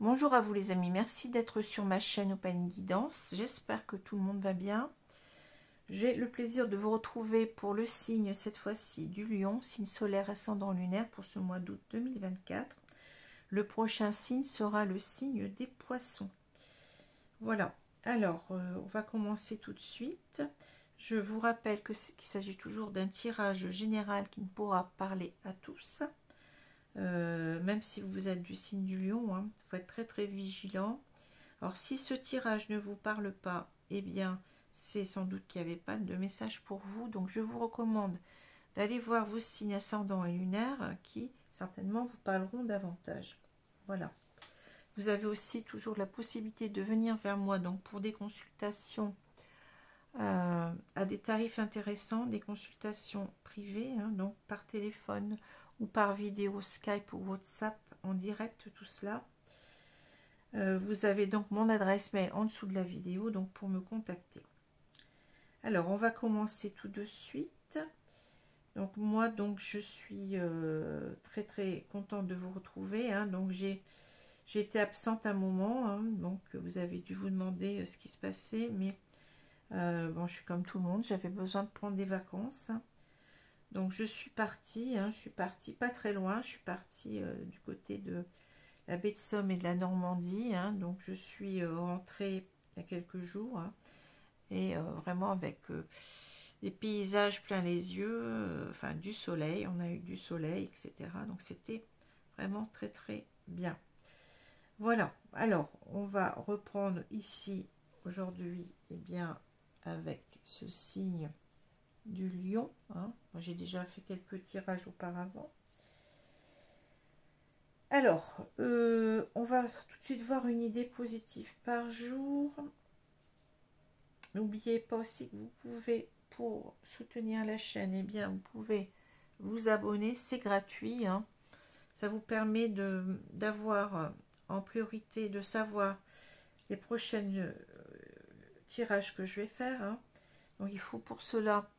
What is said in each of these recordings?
Bonjour à vous les amis, merci d'être sur ma chaîne Open Guidance. J'espère que tout le monde va bien. J'ai le plaisir de vous retrouver pour le signe, cette fois-ci du Lion, signe solaire ascendant lunaire pour ce mois d'août 2024. Le prochain signe sera le signe des Poissons. Voilà, alors on va commencer tout de suite. Je vous rappelle qu'il s'agit toujours d'un tirage général qui ne pourra parler à tous. Même si vous êtes du signe du Lion, hein, faut être très très vigilant. Alors si ce tirage ne vous parle pas, eh bien c'est sans doute qu'il n'y avait pas de message pour vous. Donc je vous recommande d'aller voir vos signes ascendants et lunaires qui certainement vous parleront davantage. Voilà. Vous avez aussi toujours la possibilité de venir vers moi donc pour des consultations à des tarifs intéressants, des consultations privées, hein, donc par téléphone ou par vidéo, Skype ou WhatsApp en direct, tout cela. Vous avez donc mon adresse mail en dessous de la vidéo donc pour me contacter. Alors on va commencer tout de suite. Donc moi donc je suis très très contente de vous retrouver, hein. Donc j'ai été absente un moment, hein, donc vous avez dû vous demander ce qui se passait, mais bon, je suis comme tout le monde, j'avais besoin de prendre des vacances. Donc je suis partie, hein, je suis partie pas très loin, je suis partie du côté de la baie de Somme et de la Normandie, hein. Donc je suis rentrée il y a quelques jours, hein, et vraiment avec des paysages plein les yeux, enfin du soleil, on a eu du soleil, etc. Donc c'était vraiment très très bien. Voilà, alors on va reprendre ici aujourd'hui, eh bien avec ce signe du Lion, hein. J'ai déjà fait quelques tirages auparavant. Alors on va tout de suite voir une idée positive par jour. N'oubliez pas aussi que vous pouvez, pour soutenir la chaîne, eh bien vous pouvez vous abonner, c'est gratuit, hein. Ça vous permet d'avoir en priorité, de savoir les prochaines tirages que je vais faire, hein. Donc il faut pour cela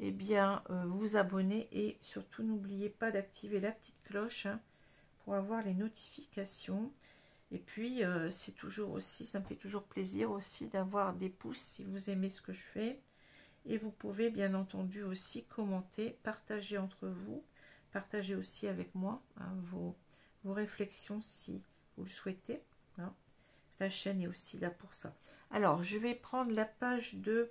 eh bien vous abonner et surtout n'oubliez pas d'activer la petite cloche, hein, pour avoir les notifications. Et puis c'est toujours aussi, ça me fait toujours plaisir aussi d'avoir des pouces si vous aimez ce que je fais. Et vous pouvez bien entendu aussi commenter, partager entre vous, partager aussi avec moi, hein, vos réflexions si vous le souhaitez, hein. La chaîne est aussi là pour ça. Alors je vais prendre la page de,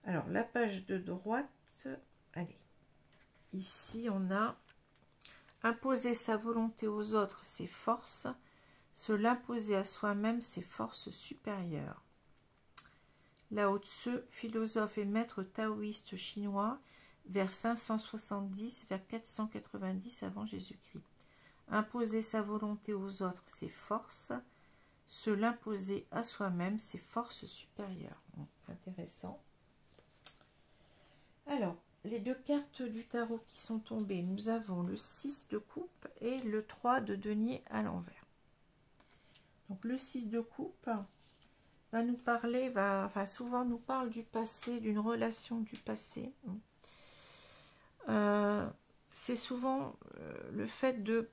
alors la page de droite. Allez, ici on a imposer sa volonté aux autres, c'est force. Se l'imposer à soi-même, c'est force supérieure. Lao Tzu, philosophe et maître taoïste chinois, vers 570, vers 490 avant Jésus-Christ. Imposer sa volonté aux autres, c'est force. Se l'imposer à soi-même, c'est force supérieure. Bon, intéressant. Alors, les deux cartes du tarot qui sont tombées, nous avons le 6 de coupe et le 3 de denier à l'envers. Donc le 6 de coupe va nous parler, enfin souvent nous parle du passé, d'une relation du passé. C'est souvent le fait de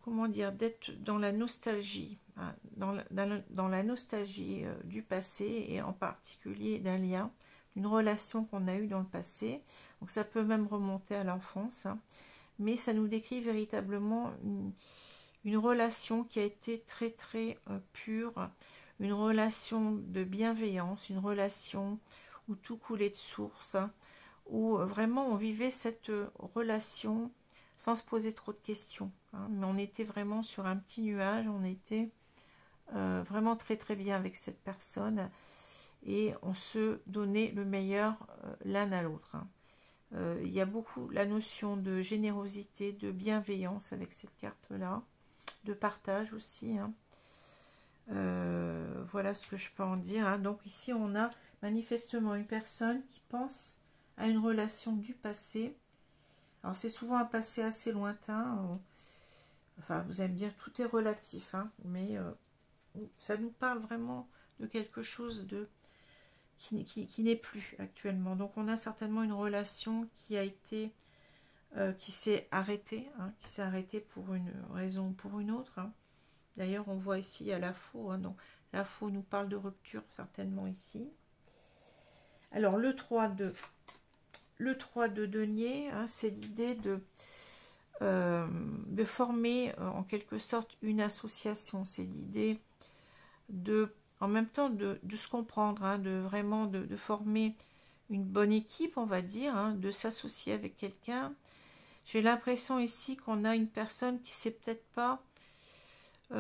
comment dire, d'être dans la nostalgie, hein, dans la nostalgie du passé, et en particulier d'un lien, une relation qu'on a eue dans le passé. Donc ça peut même remonter à l'enfance, hein, mais ça nous décrit véritablement une relation qui a été très très pure, une relation de bienveillance, une relation où tout coulait de source, hein, où vraiment on vivait cette relation sans se poser trop de questions, hein, mais on était vraiment sur un petit nuage, on était vraiment très très bien avec cette personne et on se donnait le meilleur l'un à l'autre, hein. Il y a beaucoup la notion de générosité, de bienveillance avec cette carte-là, de partage aussi. Hein. Voilà ce que je peux en dire. Hein. Donc ici, on a manifestement une personne qui pense à une relation du passé. Alors c'est souvent un passé assez lointain. Enfin, vous allez me dire, tout est relatif. Hein, mais ça nous parle vraiment de quelque chose de qui n'est plus actuellement. Donc on a certainement une relation qui a été qui s'est arrêtée, hein, qui s'est arrêtée pour une raison ou pour une autre. Hein. D'ailleurs, on voit ici à la faux, hein, donc la faux nous parle de rupture certainement ici. Alors le 3 de denier, hein, c'est l'idée de former en quelque sorte une association. C'est l'idée de en même temps de se comprendre, hein, de vraiment de former une bonne équipe, on va dire, hein, de s'associer avec quelqu'un. J'ai l'impression ici qu'on a une personne qui sait peut-être pas, qui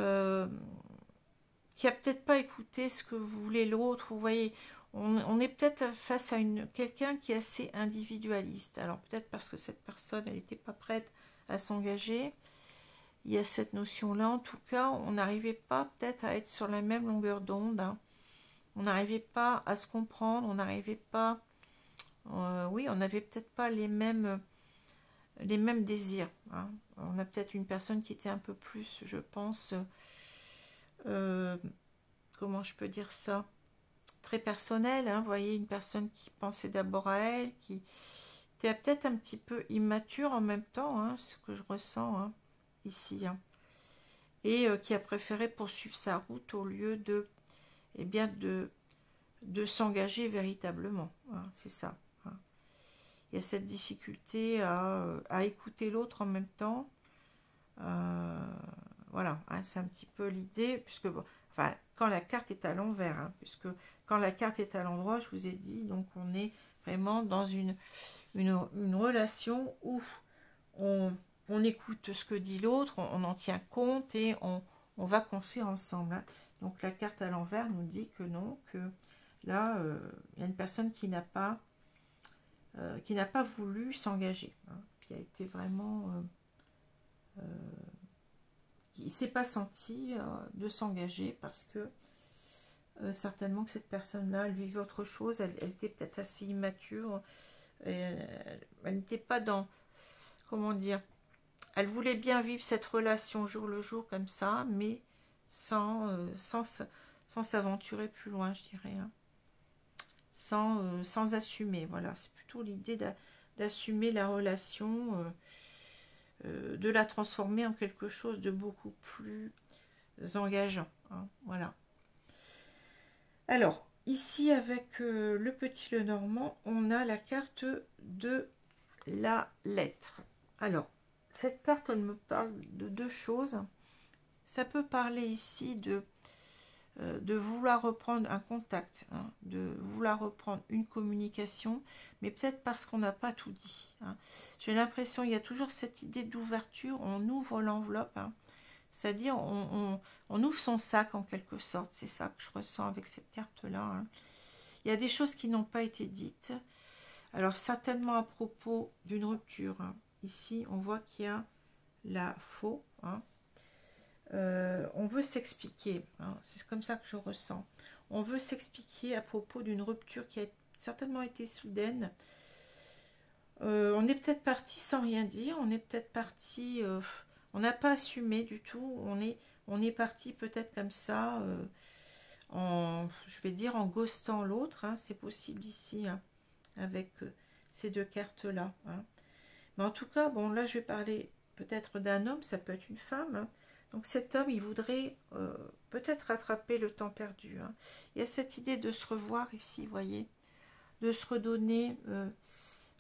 a peut-être pas écouté ce que voulait l'autre. Vous voyez, on est peut-être face à quelqu'un qui est assez individualiste. Alors peut-être parce que cette personne, elle n'était pas prête à s'engager. Il y a cette notion-là. En tout cas, on n'arrivait pas peut-être à être sur la même longueur d'onde. Hein. On n'arrivait pas à se comprendre. On n'arrivait pas... oui, on n'avait peut-être pas les mêmes désirs. Hein. On a peut-être une personne qui était un peu plus, je pense... comment je peux dire ça? Très personnelle. Hein. Vous voyez, une personne qui pensait d'abord à elle, qui était peut-être un petit peu immature en même temps, hein, ce que je ressens... Hein. Ici, hein. Et qui a préféré poursuivre sa route au lieu de, eh bien, de s'engager véritablement. Hein, c'est ça. Hein. Il y a cette difficulté à écouter l'autre en même temps. Voilà, hein, c'est un petit peu l'idée, puisque bon, enfin, quand la carte est à l'envers, hein, puisque quand la carte est à l'endroit, je vous ai dit, donc on est vraiment dans une relation où on écoute ce que dit l'autre, on en tient compte et on va construire ensemble. Hein. Donc la carte à l'envers nous dit que non, que là, il y a une personne qui n'a pas voulu s'engager, hein, qui a été vraiment... qui ne s'est pas senti de s'engager parce que certainement que cette personne-là, elle vivait autre chose, elle était peut-être assez immature, elle n'était pas dans... Comment dire? Elle voulait bien vivre cette relation jour le jour comme ça, mais sans s'aventurer plus loin, je dirais. Hein. Sans assumer, voilà. C'est plutôt l'idée d'assumer la relation, de la transformer en quelque chose de beaucoup plus engageant. Hein, voilà. Alors, ici, avec le petit Lenormand, on a la carte de la lettre. Alors, cette carte, elle me parle de deux choses. Ça peut parler ici de vouloir reprendre un contact, hein, de vouloir reprendre une communication, mais peut-être parce qu'on n'a pas tout dit. Hein. J'ai l'impression qu'il y a toujours cette idée d'ouverture, on ouvre l'enveloppe, hein, c'est-à-dire on ouvre son sac en quelque sorte, c'est ça que je ressens avec cette carte-là. Hein. Il y a des choses qui n'ont pas été dites, alors certainement à propos d'une rupture. Hein. Ici, on voit qu'il y a la faux. Hein. On veut s'expliquer. Hein. C'est comme ça que je ressens. On veut s'expliquer à propos d'une rupture qui a certainement été soudaine. On est peut-être parti sans rien dire. On est peut-être parti... on n'a pas assumé du tout. On est parti peut-être comme ça, je vais dire en ghostant l'autre. Hein. C'est possible ici, hein, avec ces deux cartes-là. Hein. Mais en tout cas, bon, là, je vais parler peut-être d'un homme, ça peut être une femme. Hein. Donc cet homme, il voudrait peut-être rattraper le temps perdu. Hein. Il y a cette idée de se revoir ici, vous voyez, de se redonner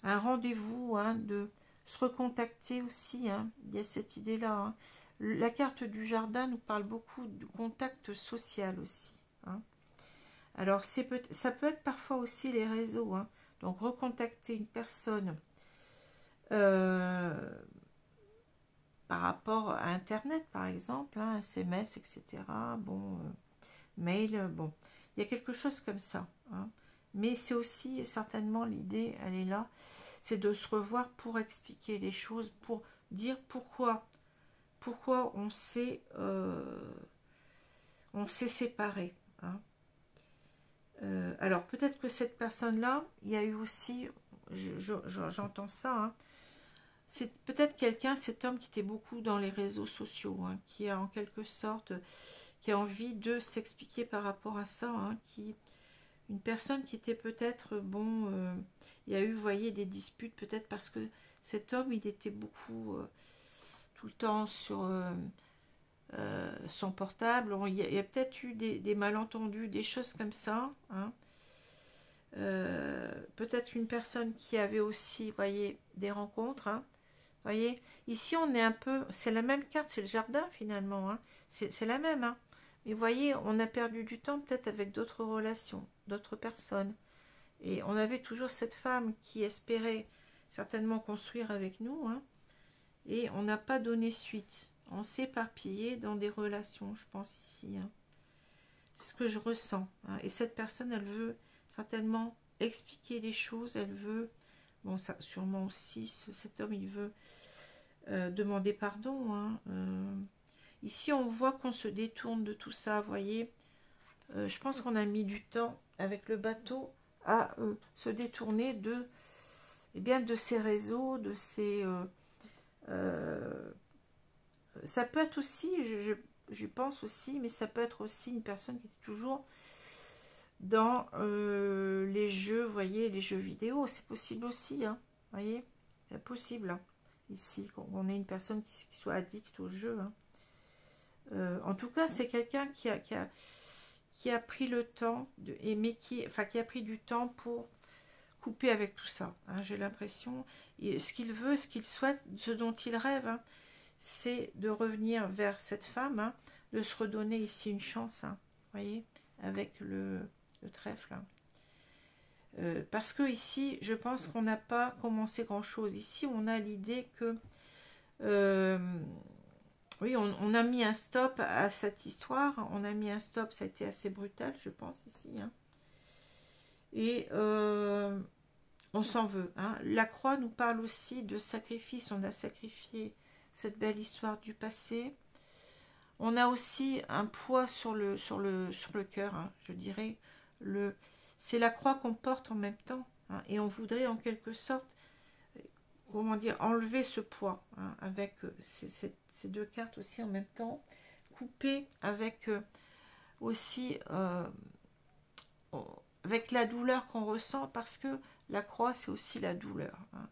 un rendez-vous, hein, de se recontacter aussi. Hein. Il y a cette idée-là. Hein. La carte du jardin nous parle beaucoup du contact social aussi. Hein. Alors ça peut être parfois aussi les réseaux. Hein. Donc recontacter une personne... par rapport à Internet, par exemple, hein, SMS, etc. Bon, mail, bon. Il y a quelque chose comme ça. Hein. Mais c'est aussi, certainement, l'idée, elle est là. c'est de se revoir pour expliquer les choses, pour dire pourquoi on s'est séparés. Hein. Alors peut-être que cette personne-là, il y a eu aussi, j'entends ça, hein, c'est peut-être quelqu'un, cet homme qui était beaucoup dans les réseaux sociaux, hein, qui a en quelque sorte, qui a envie de s'expliquer par rapport à ça, hein, une personne qui était peut-être, bon, il y a eu, vous voyez, des disputes, peut-être parce que cet homme, il était beaucoup, tout le temps sur son portable. Bon, il y a peut-être eu des malentendus, des choses comme ça, hein. Peut-être une personne qui avait aussi, vous voyez, des rencontres, hein. Vous voyez, ici on est un peu, c'est la même carte, c'est le jardin finalement, hein. C'est la même, hein. Mais vous voyez, on a perdu du temps peut-être avec d'autres relations, d'autres personnes. Et on avait toujours cette femme qui espérait certainement construire avec nous, hein, et on n'a pas donné suite. On s'est éparpillé dans des relations, je pense ici, hein. C'est ce que je ressens, hein. Et cette personne, elle veut certainement expliquer les choses, elle veut, bon, ça sûrement aussi, cet homme, il veut demander pardon, hein. Ici, on voit qu'on se détourne de tout ça, vous voyez. Je pense qu'on a mis du temps avec le bateau à se détourner de, eh bien, de ces réseaux, de ces... ça peut être aussi, je pense aussi, mais ça peut être aussi une personne qui est toujours dans les jeux, vous voyez, les jeux vidéo. C'est possible aussi, hein, vous voyez, c'est possible, hein, ici, qu'on ait une personne qui soit addict au jeu, hein. En tout cas, c'est quelqu'un qui a pris le temps, mais qui a pris du temps pour couper avec tout ça, hein, j'ai l'impression. Ce qu'il veut, ce qu'il souhaite, ce dont il rêve, hein, c'est de revenir vers cette femme, hein, de se redonner ici une chance, hein, vous voyez, avec le trèfle. Hein. Parce que ici, je pense qu'on n'a pas commencé grand-chose. Ici, on a l'idée que... oui, on a mis un stop à cette histoire. On a mis un stop, ça a été assez brutal, je pense, ici. Hein. Et on s'en veut. Hein. La croix nous parle aussi de sacrifice. On a sacrifié cette belle histoire du passé. On a aussi un poids sur le cœur, hein, je dirais. C'est la croix qu'on porte en même temps. Hein, et on voudrait en quelque sorte, comment dire, enlever ce poids, hein, avec ces deux cartes aussi en même temps, couper avec aussi avec la douleur qu'on ressent, parce que la croix c'est aussi la douleur. Hein.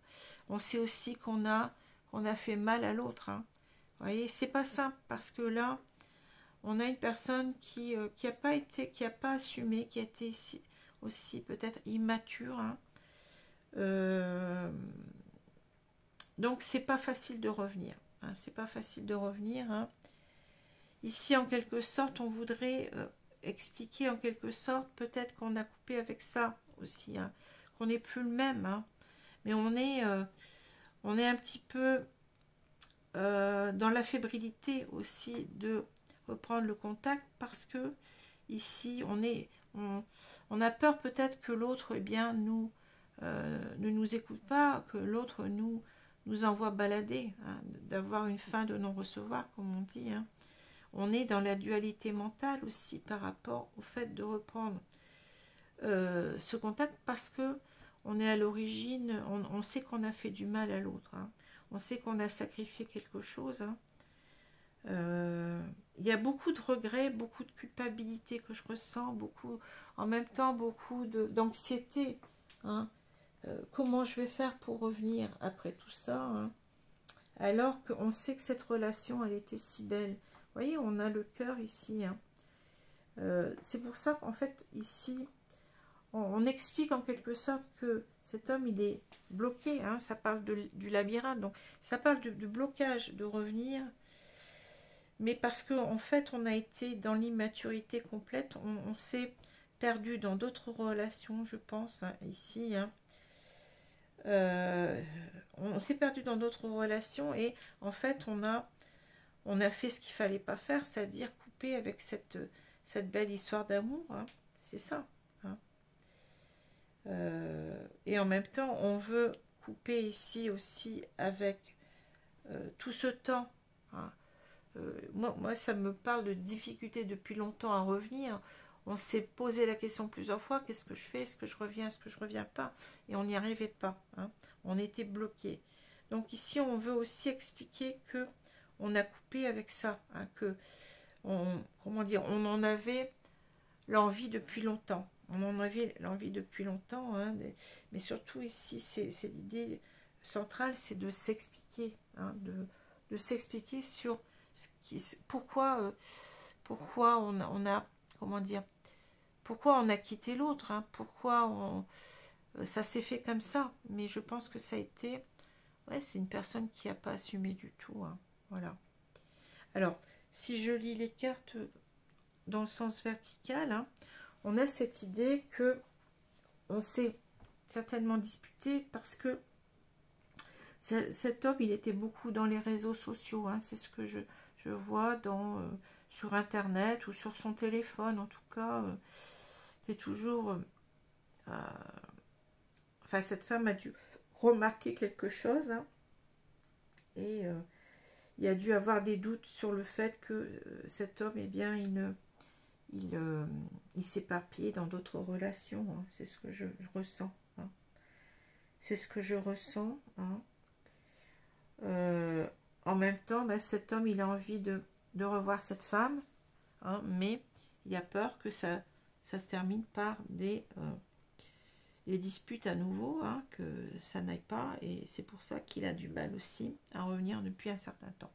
On sait aussi qu'on a fait mal à l'autre. Hein. Vous voyez, c'est pas simple parce que là, on a une personne qui a pas été, qui a pas assumé, qui a été aussi peut-être immature. Hein. Donc c'est pas facile de revenir. Hein, c'est pas facile de revenir. Hein. Ici, en quelque sorte, on voudrait expliquer en quelque sorte, peut-être qu'on a coupé avec ça aussi, hein, qu'on n'est plus le même. Hein, mais on est un petit peu dans la fébrilité aussi de reprendre le contact, parce que ici on a peur peut-être que l'autre, eh bien, ne nous écoute pas, que l'autre nous envoie balader, hein, d'avoir une fin de non-recevoir, comme on dit. Hein. On est dans la dualité mentale aussi par rapport au fait de reprendre ce contact, parce que on est à l'origine, on sait qu'on a fait du mal à l'autre. Hein. On sait qu'on a sacrifié quelque chose. Hein. Il y a beaucoup de regrets, beaucoup de culpabilité que je ressens, en même temps beaucoup d'anxiété. Hein. Comment je vais faire pour revenir après tout ça, hein, alors qu'on sait que cette relation, elle était si belle. Vous voyez, on a le cœur ici. Hein. C'est pour ça qu'en fait, ici, on explique en quelque sorte que cet homme, il est bloqué. Hein, ça parle du labyrinthe, donc ça parle du blocage, de revenir. Mais parce qu'en fait, on a été dans l'immaturité complète, on s'est perdu dans d'autres relations, je pense, hein, ici. Hein. On s'est perdu dans d'autres relations et en fait, on a fait ce qu'il fallait pas faire, c'est-à-dire couper avec cette belle histoire d'amour. Hein. C'est ça. Hein. Et en même temps, on veut coupé ici aussi avec tout ce temps, hein. Moi, ça me parle de difficulté depuis longtemps à revenir. On s'est posé la question plusieurs fois, qu'est-ce que je fais? Est-ce que je reviens? Est-ce que je reviens pas? Et on n'y arrivait pas, hein. On était bloqué. Donc ici, on veut aussi expliquer que on a coupé avec ça, hein, que comment dire, on en avait l'envie depuis longtemps. On en avait l'envie depuis longtemps, hein, mais surtout ici, c'est l'idée centrale, c'est de s'expliquer, hein, de s'expliquer sur pourquoi, pourquoi on a, comment dire, pourquoi on a quitté l'autre, hein, pourquoi ça s'est fait comme ça. Mais je pense que ça a été, ouais, c'est une personne qui n'a pas assumé du tout, hein, voilà. Alors, si je lis les cartes dans le sens vertical, hein, on a cette idée que on s'est certainement disputé parce que cet homme, il était beaucoup dans les réseaux sociaux, hein, c'est ce que je vois sur Internet ou sur son téléphone, en tout cas, c'est toujours... enfin, cette femme a dû remarquer quelque chose, hein, et il a dû avoir des doutes sur le fait que cet homme, eh bien, il s'éparpillait dans d'autres relations, hein. C'est ce que je ressens, hein. C'est ce que je ressens, hein. En même temps, bah, cet homme, il a envie de revoir cette femme, hein, mais il a peur que ça se termine par des disputes à nouveau, hein, que ça n'aille pas, et c'est pour ça qu'il a du mal aussi à revenir depuis un certain temps.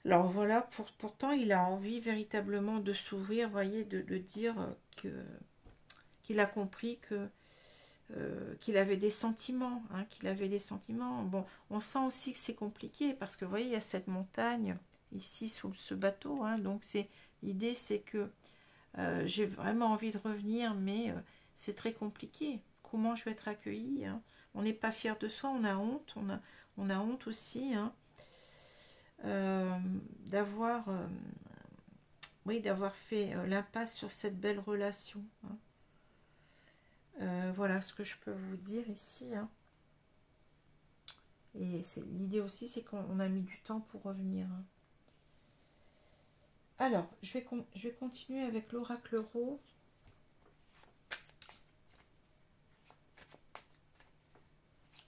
Alors voilà, pourtant il a envie véritablement de s'ouvrir, voyez, de dire qu'il a compris que qu'il avait des sentiments, hein, qu'il avait des sentiments. Bon, on sent aussi que c'est compliqué parce que vous voyez, il y a cette montagne ici sous ce bateau, hein, donc l'idée c'est que j'ai vraiment envie de revenir, mais c'est très compliqué. Comment je vais être accueillie, hein? On n'est pas fier de soi, on a honte, on a honte aussi, hein, d'avoir oui, d'avoir fait l'impasse sur cette belle relation, hein. Voilà ce que je peux vous dire ici, hein. Et l'idée aussi, c'est qu'on a mis du temps pour revenir, hein. Alors, je vais continuer avec l'oracle rose.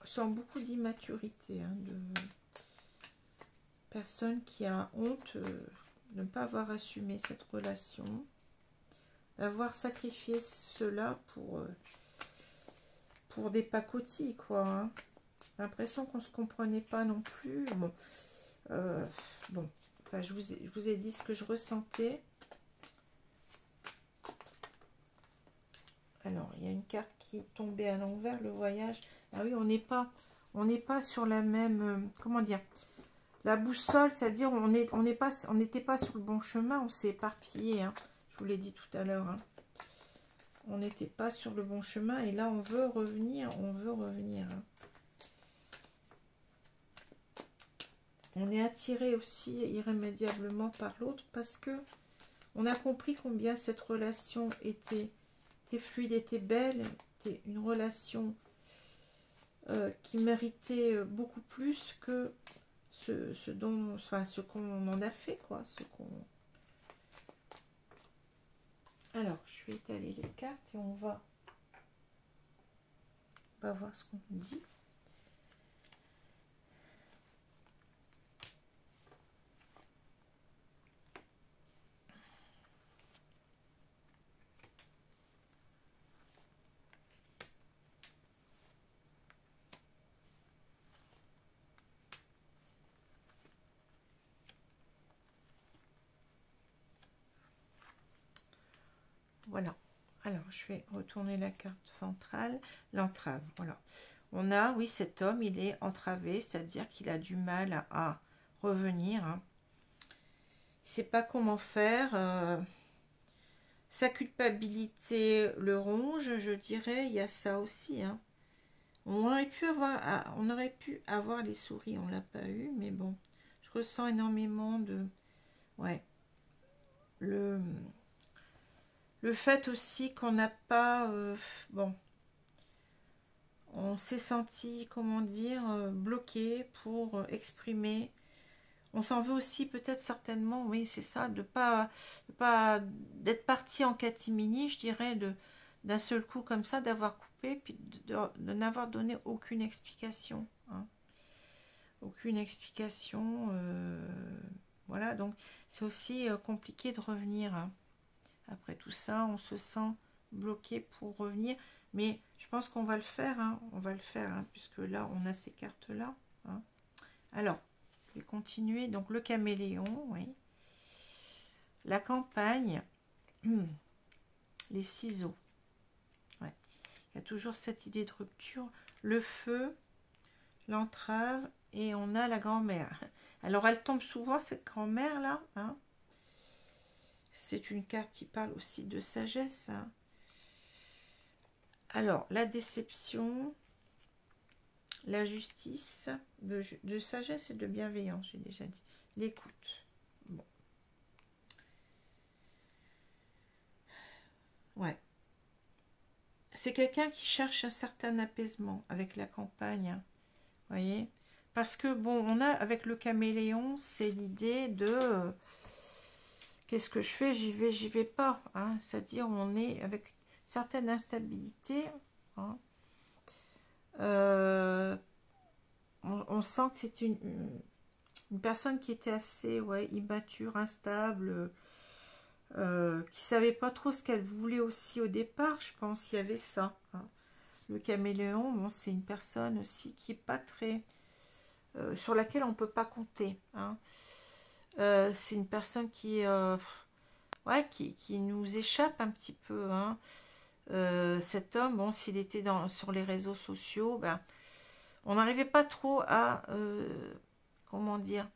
Je sens beaucoup d'immaturité, hein, de personne qui a honte de ne pas avoir assumé cette relation, d'avoir sacrifié cela pour des pacotilles, quoi, hein. L'impression qu'on ne se comprenait pas non plus. Bon, bon. Enfin, je vous ai dit ce que je ressentais. Alors, il y a une carte qui est tombée à l'envers, le voyage. Ah oui, on n'est pas sur la même... comment dire? La boussole, c'est-à-dire on n'était pas sur le bon chemin, on s'est éparpillé, hein. Je vous l'ai dit tout à l'heure, hein. On n'était pas sur le bon chemin et là on veut revenir, hein. On est attiré aussi irrémédiablement par l'autre parce que on a compris combien cette relation était fluide, était belle, était une relation qui méritait beaucoup plus que ce qu'on en a fait, quoi, Alors, je vais étaler les cartes et on va voir ce qu'on dit. Voilà. Alors, je vais retourner la carte centrale. L'entrave, voilà. On a, oui, cet homme, il est entravé, c'est-à-dire qu'il a du mal à revenir, hein. Il ne sait pas comment faire. Sa culpabilité le ronge, je dirais. Il y a ça aussi, hein. On aurait pu avoir les souris, on ne l'a pas eu, mais bon. Je ressens énormément de... Ouais. Le fait aussi qu'on n'a pas... bon. on s'est senti, comment dire, bloqué pour exprimer. On s'en veut aussi peut-être certainement, oui c'est ça, d'être parti en catimini, je dirais, d'un seul coup comme ça, d'avoir coupé, puis de n'avoir donné aucune explication. Hein. Aucune explication. Voilà, donc c'est aussi compliqué de revenir. Hein. Après tout ça, on se sent bloqué pour revenir. Mais je pense qu'on va le faire. Hein. On va le faire, hein, puisque là, on a ces cartes-là. Hein. Alors, je vais continuer. Donc, le caméléon, oui. La campagne. Les ciseaux. Ouais. Il y a toujours cette idée de rupture. Le feu, l'entrave, et on a la grand-mère. Alors, elle tombe souvent, cette grand-mère-là. Hein. C'est une carte qui parle aussi de sagesse. Hein. Alors, la déception, la justice, de sagesse et de bienveillance, j'ai déjà dit. L'écoute. Bon. Ouais. C'est quelqu'un qui cherche un certain apaisement avec la campagne. Hein. Vous voyez? Parce que, bon, on a, avec le caméléon, c'est l'idée de... qu'est-ce que je fais? J'y vais pas. Hein. C'est-à-dire, on est avec certaine instabilité. Hein. On sent que c'est une personne qui était assez immature, instable, qui savait pas trop ce qu'elle voulait aussi au départ, je pense, il y avait ça. Hein. Le caméléon, bon, c'est une personne aussi qui est pas très... sur laquelle on peut pas compter. Hein. C'est une personne qui nous échappe un petit peu. Hein. Cet homme, bon, s'il était sur les réseaux sociaux, ben, on n'arrivait pas trop à... comment dire,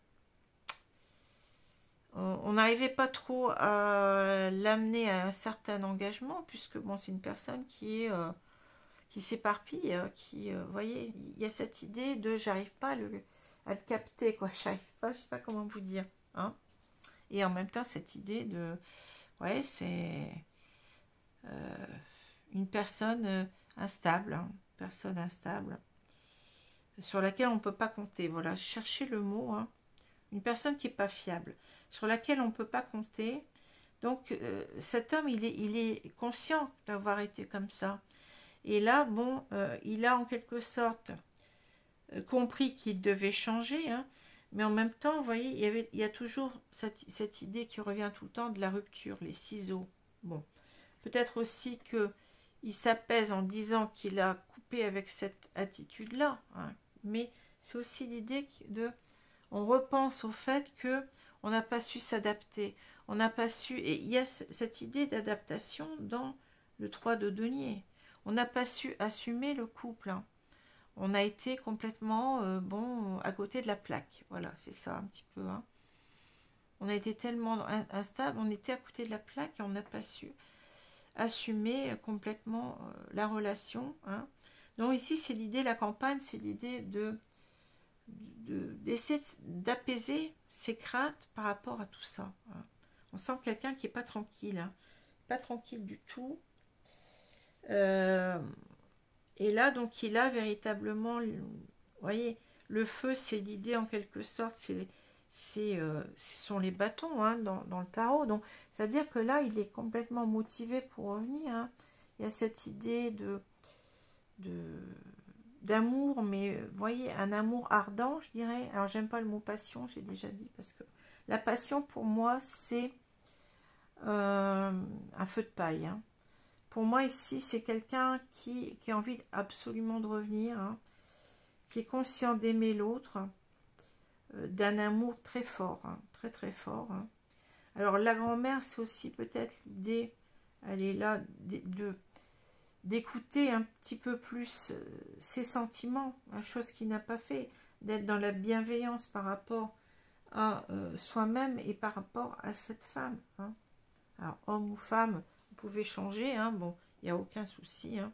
on n'arrivait pas trop à l'amener à un certain engagement, puisque bon, c'est une personne qui s'éparpille, vous voyez, il y a cette idée de j'arrive pas à le capter, quoi, j'arrive pas, je sais pas comment vous dire, hein. Et en même temps, cette idée de, ouais, c'est une personne instable, hein, personne instable, sur laquelle on ne peut pas compter, voilà, cherchez le mot, hein. Une personne qui n'est pas fiable, sur laquelle on ne peut pas compter. Donc, cet homme, il est conscient d'avoir été comme ça. Et là, bon, il a en quelque sorte compris qu'il devait changer, hein, mais en même temps, vous voyez, il y a toujours cette idée qui revient tout le temps de la rupture, les ciseaux. Bon, peut-être aussi qu'il s'apaise en disant qu'il a coupé avec cette attitude-là, hein, mais c'est aussi l'idée de... On repense au fait que on n'a pas su s'adapter, on n'a pas su... Et il y a cette idée d'adaptation dans le 3 de denier. On n'a pas su assumer le couple. Hein. On a été complètement, bon, à côté de la plaque. Voilà, c'est ça un petit peu. Hein. On a été tellement instable, on était à côté de la plaque et on n'a pas su assumer complètement la relation. Hein. Donc ici, c'est l'idée, la campagne, c'est l'idée d'essayer d'apaiser ses craintes par rapport à tout ça. Hein. On sent quelqu'un qui n'est pas tranquille. Hein. Pas tranquille du tout. Et là, donc, il a véritablement... Vous voyez, le feu, c'est l'idée en quelque sorte, ce sont les bâtons, hein, dans le tarot. Donc, c'est-à-dire que là, il est complètement motivé pour revenir. Hein. Il y a cette idée d'amour, mais vous voyez, un amour ardent, je dirais. Alors, j'aime pas le mot passion, j'ai déjà dit, parce que la passion, pour moi, c'est un feu de paille. Hein. Pour moi, ici, c'est quelqu'un qui a envie absolument de revenir, hein, qui est conscient d'aimer l'autre, d'un amour très fort, hein, très très fort. Hein. Alors, la grand-mère, c'est aussi peut-être l'idée, elle est là, d'écouter un petit peu plus ses sentiments, une chose qu'il n'a pas fait, d'être dans la bienveillance par rapport à soi-même et par rapport à cette femme. Hein. Alors, homme ou femme, vous pouvez changer, hein, bon, il n'y a aucun souci. Hein.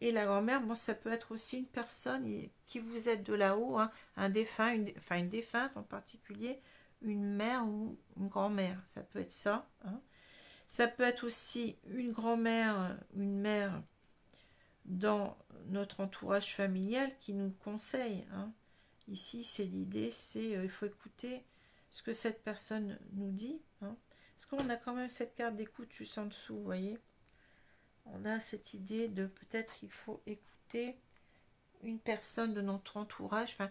Et la grand-mère, bon, ça peut être aussi une personne qui vous aide de là-haut, hein, un défunt, une défunte en particulier, une mère ou une grand-mère, ça peut être ça. Hein. Ça peut être aussi une grand-mère, une mère dans notre entourage familial qui nous conseille. Hein. Ici, c'est l'idée, c'est il faut écouter ce que cette personne nous dit. Hein. Parce qu'on a quand même cette carte d'écoute juste en dessous, vous voyez. On a cette idée de peut-être il faut écouter une personne de notre entourage, enfin,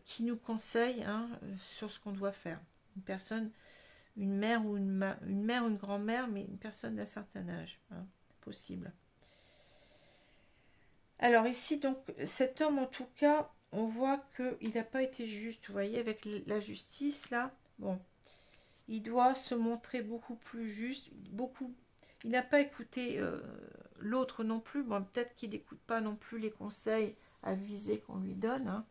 qui nous conseille hein, sur ce qu'on doit faire. Une personne, une mère ou une grand-mère, mais une personne d'un certain âge, hein, possible. Alors ici, donc, cet homme, en tout cas, on voit qu'il n'a pas été juste, vous voyez, avec la justice, là, bon, il doit se montrer beaucoup plus juste, il n'a pas écouté l'autre non plus, bon, peut-être qu'il n'écoute pas non plus les conseils avisés qu'on lui donne, hein.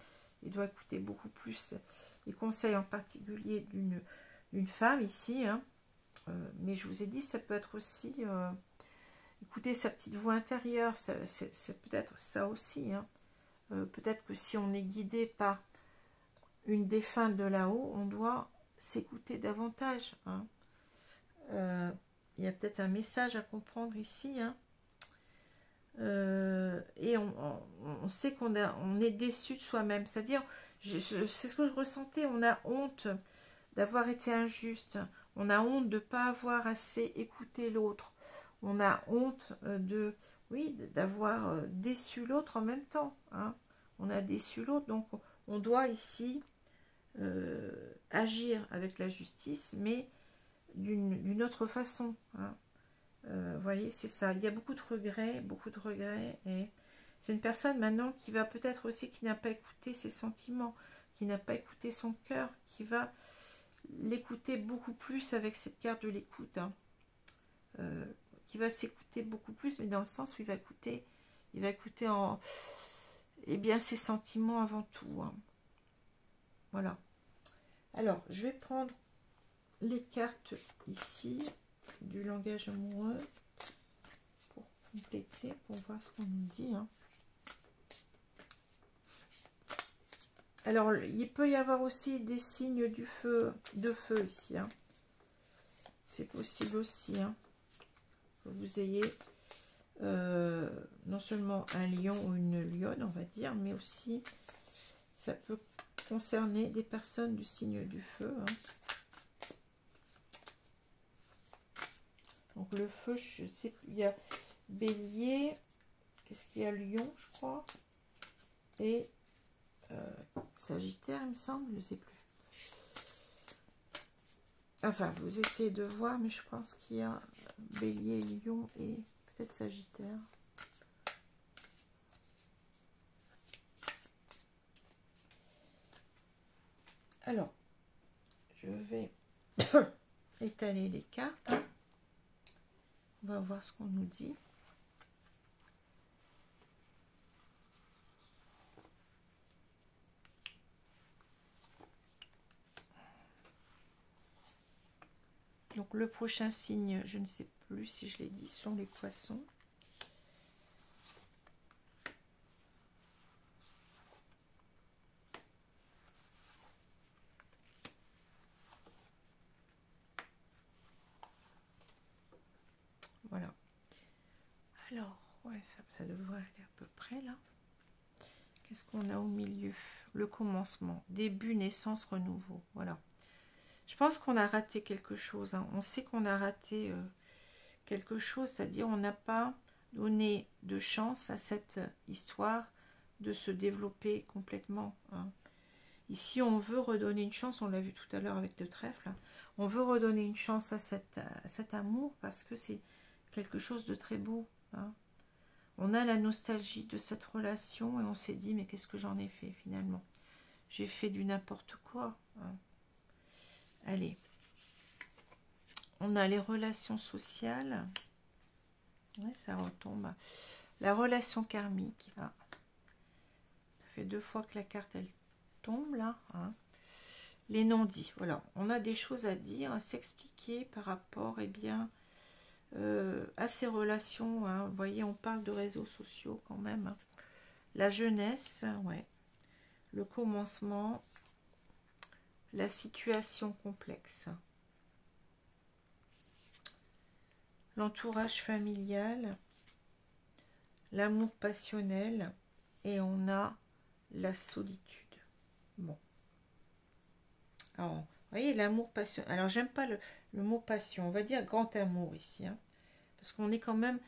Il doit écouter beaucoup plus les conseils en particulier d'une femme ici, hein. Mais je vous ai dit, ça peut être aussi écouter sa petite voix intérieure, c'est peut-être ça aussi, hein. Peut-être que si on est guidé par une défunte de là-haut, on doit s'écouter davantage, hein. Il y a peut-être un message à comprendre ici, hein. Et on sait qu'on est déçu de soi-même, c'est-à-dire, c'est ce que je ressentais, on a honte d'avoir été injuste, on a honte de ne pas avoir assez écouté l'autre, on a honte oui, d'avoir déçu l'autre en même temps, hein. On a déçu l'autre, donc on doit ici agir avec la justice, mais d'une autre façon, hein. Vous voyez, c'est ça. Il y a beaucoup de regrets, et c'est une personne maintenant qui va peut-être aussi, qui n'a pas écouté ses sentiments, qui n'a pas écouté son cœur, qui va l'écouter beaucoup plus avec cette carte de l'écoute, hein. Qui va s'écouter beaucoup plus, mais dans le sens où il va écouter en, eh bien, ses sentiments avant tout, hein. Voilà. Alors, je vais prendre les cartes ici du langage amoureux pour compléter, pour voir ce qu'on nous dit, hein. Alors, il peut y avoir aussi des signes de feu ici, hein. C'est possible aussi, hein, que vous ayez non seulement un lion ou une lionne, on va dire, mais aussi ça peut concerner des personnes du signe du feu, hein. Donc le feu, je sais plus, il y a bélier, qu'est-ce qu'il y a, lion, je crois, et sagittaire, il me semble, je ne sais plus. Enfin, vous essayez de voir, mais je pense qu'il y a bélier, lion et peut-être sagittaire. Alors, je vais étaler les cartes. On va voir ce qu'on nous dit. Donc le prochain signe, je ne sais plus si je l'ai dit, sont les poissons. Voilà. Alors, ouais, ça devrait aller à peu près là. Qu'est-ce qu'on a au milieu? Le commencement, début, naissance, renouveau. Voilà. Je pense qu'on a raté quelque chose, hein. On sait qu'on a raté quelque chose, c'est-à-dire on n'a pas donné de chance à cette histoire de se développer complètement, hein. Ici, on veut redonner une chance, on l'a vu tout à l'heure avec le trèfle, hein. On veut redonner une chance à cet amour parce que c'est quelque chose de très beau, hein. On a la nostalgie de cette relation et on s'est dit, mais qu'est-ce que j'en ai fait finalement? J'ai fait du n'importe quoi, hein. Allez. On a les relations sociales. Ouais, ça retombe. La relation karmique. Ah. Ça fait 2 fois que la carte, elle tombe là, hein. Les non-dits. Voilà. On a des choses à dire, à s'expliquer par rapport, eh bien, à ces relations, hein. Vous voyez, on parle de réseaux sociaux quand même, hein. La jeunesse, ouais. Le commencement. La situation complexe. L'entourage familial. l'amour passionnel et on a la solitude. Bon. Alors, vous voyez, l'amour passion. Alors, j'aime pas le mot passion. On va dire grand amour ici. Hein, parce qu'on est quand même,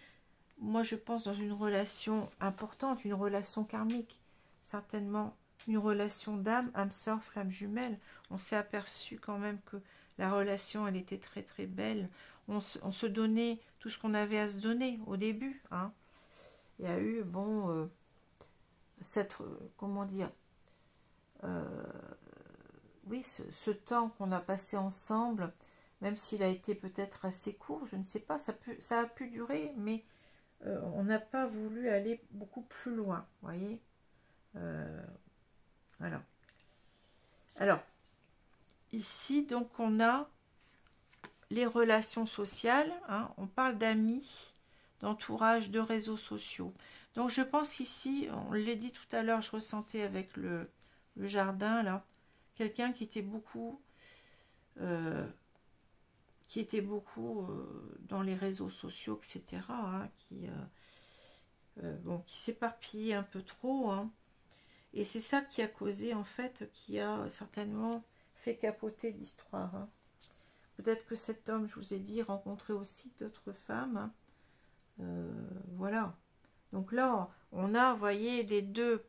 moi je pense, dans une relation importante, une relation karmique. Certainement une relation d'âme, âme sœur, flamme jumelle. On s'est aperçu quand même que la relation, elle était très très belle. On se donnait tout ce qu'on avait à se donner au début. Hein. Il y a eu, bon, comment dire, oui, ce temps qu'on a passé ensemble, même s'il a été peut-être assez court, je ne sais pas, ça a pu durer, mais on n'a pas voulu aller beaucoup plus loin, vous voyez. Voilà. Alors, ici, donc, on a les relations sociales, hein, on parle d'amis, d'entourage, de réseaux sociaux. Donc, je pense qu'ici, on l'a dit tout à l'heure, je ressentais avec le jardin, là, quelqu'un qui était beaucoup... dans les réseaux sociaux, etc., hein, bon, qui s'éparpillait un peu trop, hein, et c'est ça qui a causé, en fait, qui a certainement fait capoter l'histoire. Hein. Peut-être que cet homme, je vous ai dit, rencontrait aussi d'autres femmes. Hein. Voilà. Donc là, on a, vous voyez, les deux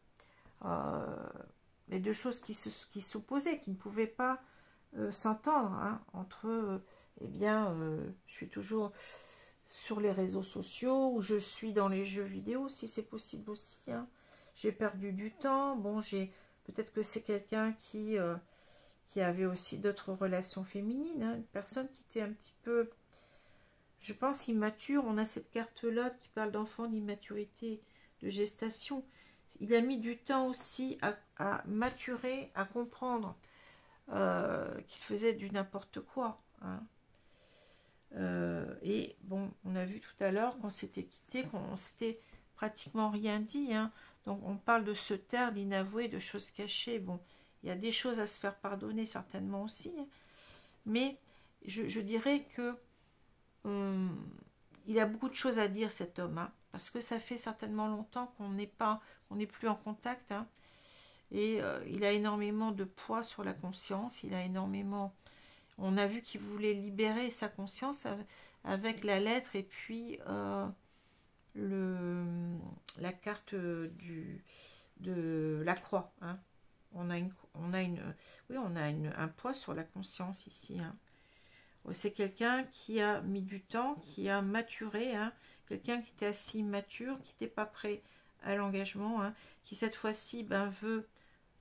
choses qui s'opposaient, qui ne pouvaient pas s'entendre, hein, entre eh bien je suis toujours sur les réseaux sociaux ou je suis dans les jeux vidéo si c'est possible aussi, hein. J'ai perdu du temps, bon, peut-être que c'est quelqu'un qui avait aussi d'autres relations féminines, hein, une personne qui était un petit peu, je pense, immature. On a cette carte là qui parle d'enfant, d'immaturité, de gestation. Il a mis du temps aussi à maturer, à comprendre qu'il faisait du n'importe quoi. Hein. Et bon, on a vu tout à l'heure qu'on s'était quitté, qu'on s'était pratiquement rien dit. Hein. Donc on parle de se taire, d'inavouer, de choses cachées. Bon, il y a des choses à se faire pardonner certainement aussi. Hein. Mais je dirais que il a beaucoup de choses à dire, cet homme. Hein, parce que ça fait certainement longtemps qu'on n'est plus en contact. Hein. Et il a énormément de poids sur la conscience, il a énormément... On a vu qu'il voulait libérer sa conscience avec la lettre et puis la carte de la croix. Hein. On a un poids sur la conscience ici. Hein. C'est quelqu'un qui a mis du temps, qui a maturé, hein. Quelqu'un qui était assez immature, qui n'était pas prêt à l'engagement, hein. Qui cette fois-ci veut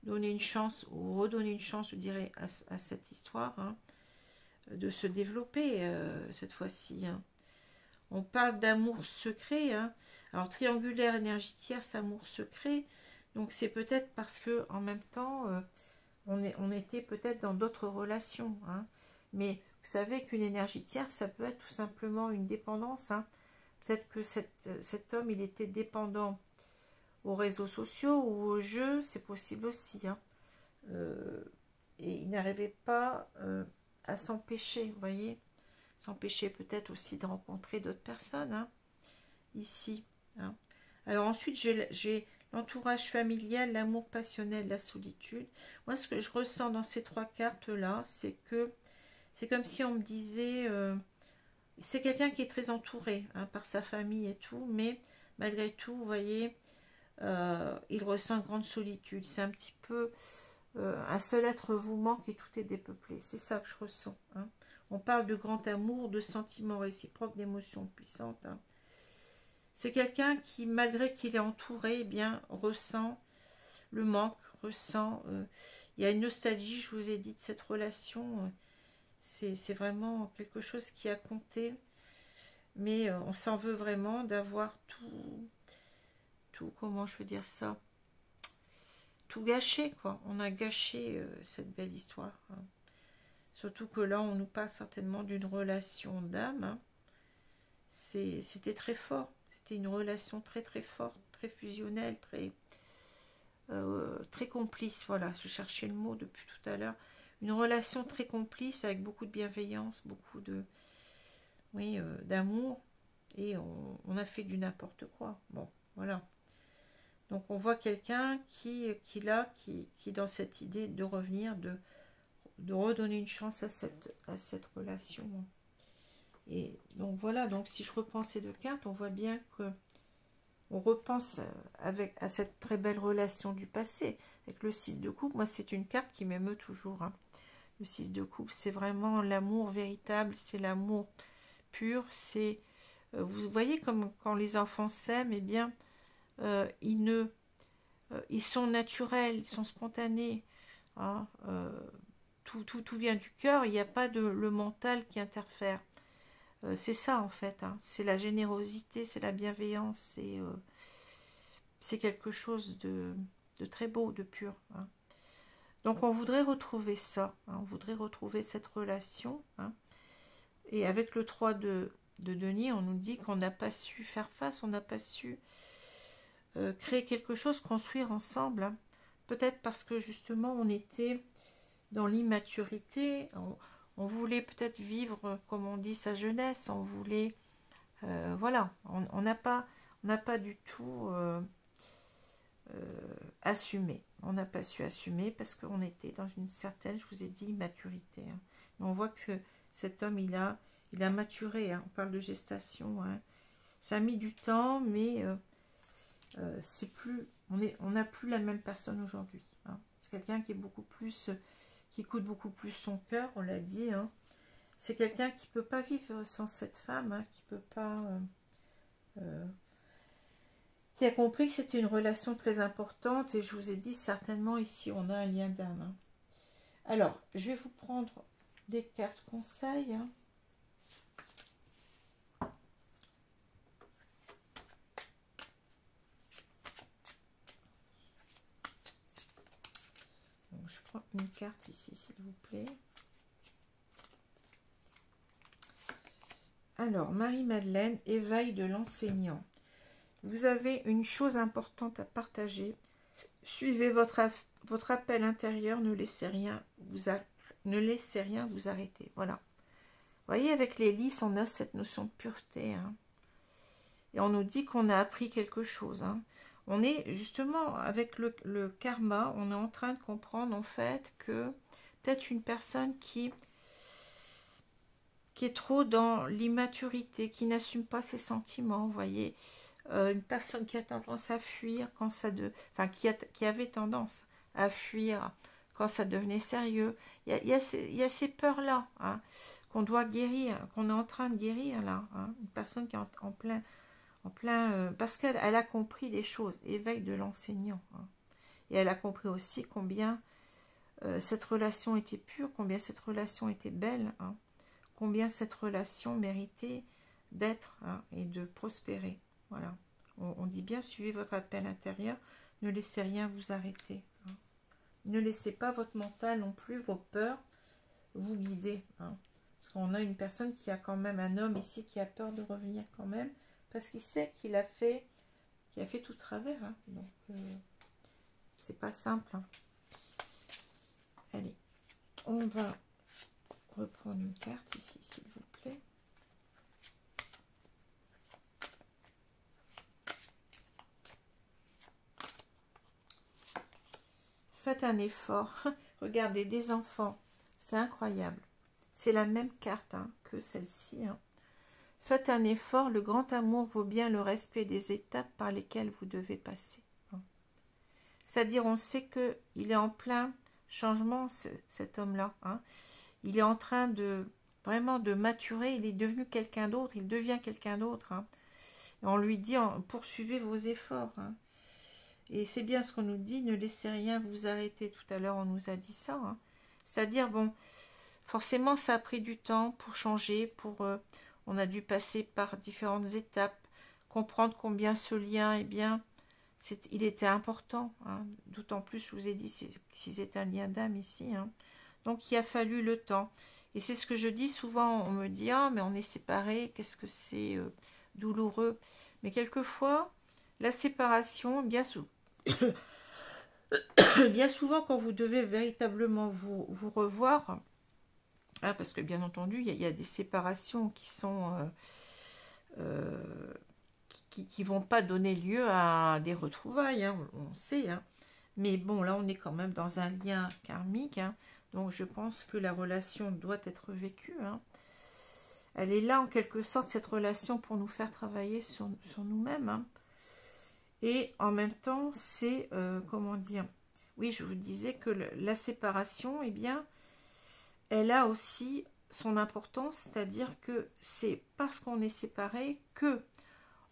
donner une chance, ou redonner une chance, je dirais, à cette histoire, hein, de se développer cette fois-ci. Hein. On parle d'amour secret. Hein. Alors, triangulaire, énergie tierce, amour secret. Donc, c'est peut-être parce que en même temps, on était peut-être dans d'autres relations. Hein. Mais vous savez qu'une énergie tierce, ça peut être tout simplement une dépendance. Hein. Peut-être que cet homme, il était dépendant aux réseaux sociaux ou aux jeux, c'est possible aussi. Hein. Et il n'arrivait pas à s'empêcher, vous voyez, s'empêcher peut-être aussi de rencontrer d'autres personnes, hein, ici. Hein. Alors ensuite, j'ai l'entourage familial, l'amour passionnel, la solitude. Moi, ce que je ressens dans ces trois cartes-là, c'est que c'est comme si on me disait, c'est quelqu'un qui est très entouré, hein, par sa famille et tout, mais malgré tout, vous voyez, il ressent une grande solitude. C'est un petit peu un seul être vous manque et tout est dépeuplé. C'est ça que je ressens. Hein. On parle de grand amour, de sentiments réciproques, d'émotions puissantes. Hein. C'est quelqu'un qui, malgré qu'il est entouré, eh bien, ressent le manque, ressent... il y a une nostalgie, je vous ai dit, de cette relation. C'est vraiment quelque chose qui a compté. Mais on s'en veut vraiment d'avoir tout, comment je veux dire ça, tout gâché, quoi. On a gâché cette belle histoire. Hein. Surtout que là, on nous parle certainement d'une relation d'âme. Hein. C'était très fort. C'était une relation très très forte, très fusionnelle, très complice. Voilà, je cherchais le mot depuis tout à l'heure. Une relation très complice avec beaucoup de bienveillance, beaucoup de, oui, d'amour. Et on a fait du n'importe quoi. Bon. Voilà. Donc on voit quelqu'un qui est dans cette idée de revenir, de redonner une chance à cette relation. Et donc voilà, donc si je reprends ces deux cartes, on voit bien que on repense à cette très belle relation du passé. Avec le 6 de coupe, moi c'est une carte qui m'émeut toujours. Hein. Le 6 de coupe, c'est vraiment l'amour véritable, c'est l'amour pur. C'est vous voyez comme quand les enfants s'aiment, eh bien ils sont naturels, ils sont spontanés. Hein, tout vient du cœur, il n'y a pas le mental qui interfère. C'est ça en fait, hein. C'est la générosité, c'est la bienveillance, c'est quelque chose de très beau, de pur. Hein. Donc on voudrait retrouver ça, hein. On voudrait retrouver cette relation. Hein. Et avec le 3 de denier, on nous dit qu'on n'a pas su faire face, on n'a pas su créer quelque chose, construire ensemble. Hein. Peut-être parce que justement on était dans l'immaturité, on voulait peut-être vivre, comme on dit, sa jeunesse, on voulait, voilà, on n'a pas du tout assumé, on n'a pas su assumer parce qu'on était dans une certaine, je vous ai dit, immaturité. Hein. Mais on voit que cet homme, il a maturé, hein. On parle de gestation, hein. Ça a mis du temps, mais c'est plus, on n'a plus la même personne aujourd'hui. Hein. C'est quelqu'un qui est beaucoup plus, qui écoute beaucoup plus son cœur, on l'a dit. Hein. C'est quelqu'un qui peut pas vivre sans cette femme, hein, qui peut pas, qui a compris que c'était une relation très importante. Et je vous ai dit, certainement ici, on a un lien d'âme. Hein. Alors, je vais vous prendre des cartes conseils. Hein. Je prends une carte ici, s'il vous plaît. Alors, Marie-Madeleine, éveil de l'enseignant. Vous avez une chose importante à partager. Suivez votre appel intérieur, ne laissez rien vous arrêter. Voilà. Vous voyez, avec les lys, on a cette notion de pureté. Hein. Et on nous dit qu'on a appris quelque chose. Hein. On est justement, avec le karma, on est en train de comprendre en fait que peut-être une personne qui est trop dans l'immaturité, qui n'assume pas ses sentiments, vous voyez, une personne qui a tendance à fuir quand ça qui avait tendance à fuir quand ça devenait sérieux. Il y a ces peurs-là, hein, qu'on doit guérir, qu'on est en train de guérir là. Hein, une personne qui est en plein parce qu'elle a compris des choses, éveil de l'enseignant. Hein, et elle a compris aussi combien cette relation était pure, combien cette relation était belle, hein, combien cette relation méritait d'être, hein, et de prospérer. Voilà. On dit bien, suivez votre appel intérieur, ne laissez rien vous arrêter. Hein. Ne laissez pas votre mental non plus, vos peurs, vous guider. Hein. Parce qu'on a une personne qui a quand même, un homme ici qui a peur de revenir quand même, parce qu'il sait qu'il a fait tout travers. Hein. Donc, c'est pas simple. Hein. Allez, on va reprendre une carte ici, s'il vous plaît. Faites un effort. Regardez, des enfants. C'est incroyable. C'est la même carte, hein, que celle-ci. Hein. Faites un effort. Le grand amour vaut bien le respect des étapes par lesquelles vous devez passer. Hein. C'est-à-dire, on sait qu'il est en plein changement, cet homme-là. Hein. Il est en train de vraiment de maturer. Il est devenu quelqu'un d'autre. Il devient quelqu'un d'autre. Hein. Et on lui dit, poursuivez vos efforts. Hein. Et c'est bien ce qu'on nous dit, ne laissez rien vous arrêter. Tout à l'heure, on nous a dit ça. Hein. C'est-à-dire, bon, forcément, ça a pris du temps pour changer, on a dû passer par différentes étapes, comprendre combien ce lien, eh bien, il était important. Hein. D'autant plus, je vous ai dit, si c'est un lien d'âme ici. Hein. Donc, il a fallu le temps. Et c'est ce que je dis souvent, on me dit, ah, mais on est séparés, qu'est-ce que c'est douloureux. Mais quelquefois, la séparation, bien souvent, quand vous devez véritablement vous revoir, hein, parce que bien entendu, il y a des séparations qui sont qui vont pas donner lieu à des retrouvailles, hein, on sait. Hein. Mais bon, là, on est quand même dans un lien karmique. Hein, donc, je pense que la relation doit être vécue. Hein. Elle est là, en quelque sorte, cette relation, pour nous faire travailler sur nous-mêmes. Hein. Et en même temps, c'est, comment dire, oui, je vous disais que la séparation, eh bien, elle a aussi son importance, c'est-à-dire que c'est parce qu'on est séparé que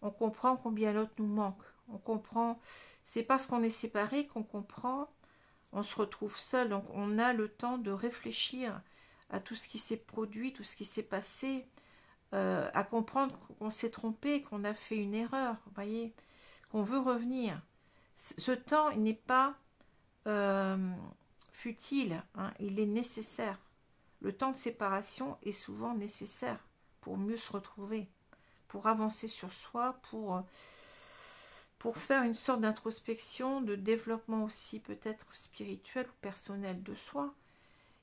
on comprend combien l'autre nous manque. On comprend, c'est parce qu'on est séparé qu'on comprend, on se retrouve seul, donc on a le temps de réfléchir à tout ce qui s'est produit, tout ce qui s'est passé, à comprendre qu'on s'est trompé, qu'on a fait une erreur, vous voyez, qu'on veut revenir. Ce temps, il n'est pas futile, hein, il est nécessaire. Le temps de séparation est souvent nécessaire pour mieux se retrouver, pour avancer sur soi, pour faire une sorte d'introspection, de développement aussi peut-être spirituel ou personnel de soi,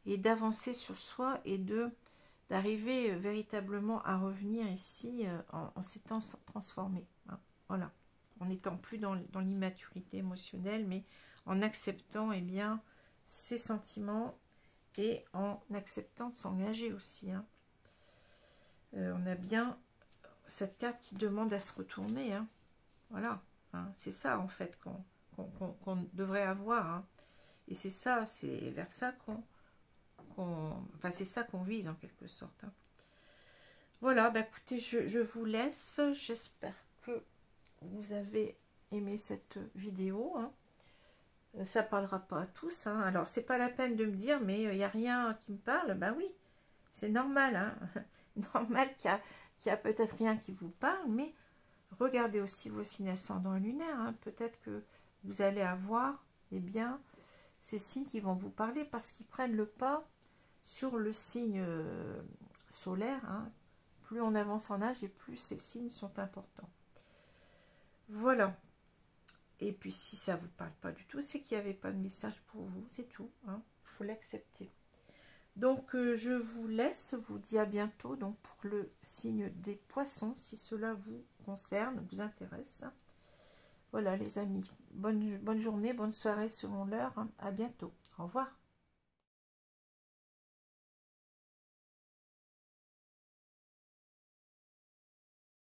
et d'avancer sur soi et d'arriver véritablement à revenir ici en s'étant transformé. Hein, voilà, en n'étant plus dans l'immaturité émotionnelle, mais en acceptant eh bien, ses sentiments et en acceptant de s'engager aussi. Hein. On a bien cette carte qui demande à se retourner. Hein. Voilà, hein. C'est ça en fait qu'on devrait avoir. Hein. Et c'est ça, c'est vers ça enfin, c'est ça qu'on vise en quelque sorte. Hein. Voilà, bah écoutez, je vous laisse. J'espère que vous avez aimé cette vidéo. Hein. Ça parlera pas à tous. Hein. Alors, c'est pas la peine de me dire, mais il n'y a rien qui me parle. Ben oui, c'est normal. Hein. Normal qu'il y a peut-être rien qui vous parle, mais regardez aussi vos signes ascendants lunaires. Hein. Peut-être que vous allez avoir, eh bien, ces signes qui vont vous parler parce qu'ils prennent le pas sur le signe solaire. Hein. Plus on avance en âge et plus ces signes sont importants. Voilà. Et puis, si ça ne vous parle pas du tout, c'est qu'il n'y avait pas de message pour vous. C'est tout. Hein. Faut l'accepter. Donc, je vous laisse. Vous dis à bientôt donc, pour le signe des poissons, si cela vous concerne, vous intéresse. Voilà, les amis. Bonne journée, bonne soirée selon l'heure. Hein. À bientôt. Au revoir.